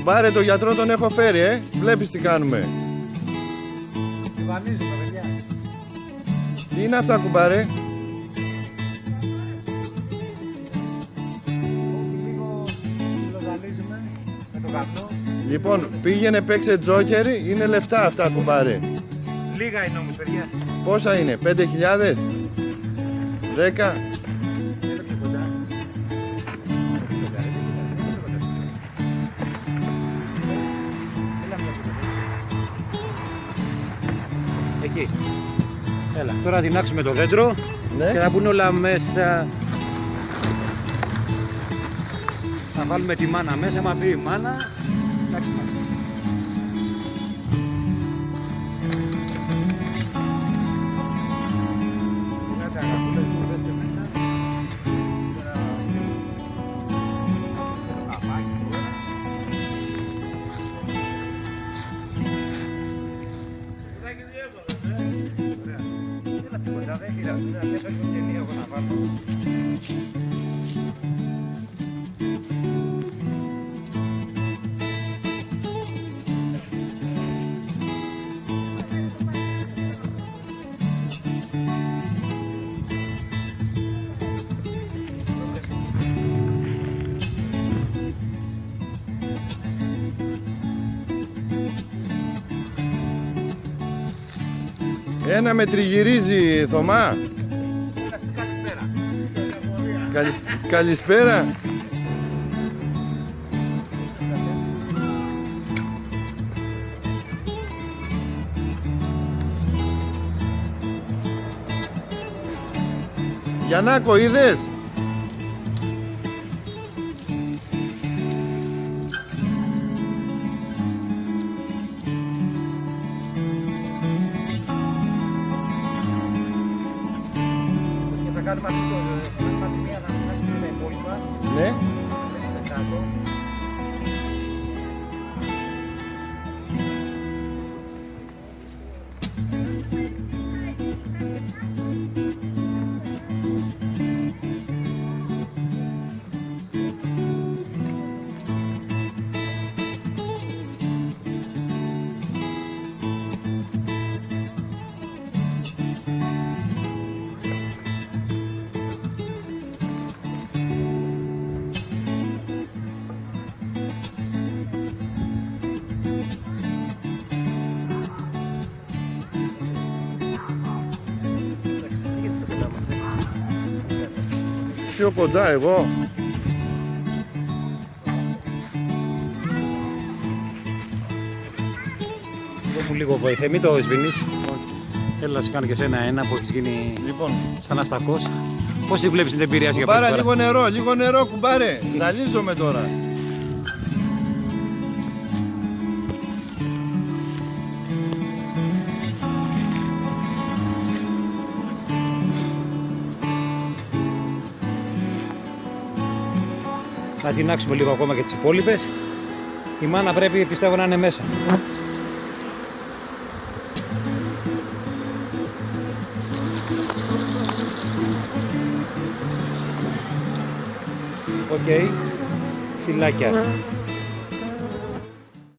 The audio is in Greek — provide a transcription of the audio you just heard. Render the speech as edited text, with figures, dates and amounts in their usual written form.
Κουμπάρε, το γιατρό τον έχω φέρει, Βλέπεις τι κάνουμε. Βανίζουμε, παιδιά. Τι είναι αυτά, κουμπάρε? Λίγο λογαλίζουμε με το καπνό. Λοιπόν, πήγαινε παίξε τζόκερ, είναι λεφτά αυτά, κουμπάρε. Λίγα είναι όμως, παιδιά. Πόσα είναι, 5.000? 10? Έλα πιο κοντά. Εκεί. Έλα, τώρα να τεινάξουμε το δέντρο Ναι. και θα μπουν όλα μέσα. Θα βάλουμε τη μάνα μέσα, άμα πει η μάνα, εντάξει μας. Ένα με τριγυρίζει, Θωμά. Καλησπέρα. Γιαννάκο, είδες? Θα κάνουμε αυτή το μία να κάνουμε τα υπόλοιπα. Ναι. Κάτω. Πιο κοντά εγώ. Δώσ' μου λίγο βοήθεια, μην το σβήνεις. Έλα να σε κάνω και σένα ένα που έχεις γίνει Λοιπόν, σαν αστακός. Πώς τη βλέπεις την εμπειρία για κουμπάρα, πρώτη φορά? λίγο νερό, κουμπάρε. Ζαλίζομαι τώρα. Να τεινάξουμε λίγο ακόμα και τις υπόλοιπες. Η μάνα πρέπει, πιστεύω, να είναι μέσα. Οκ. Φιλάκια.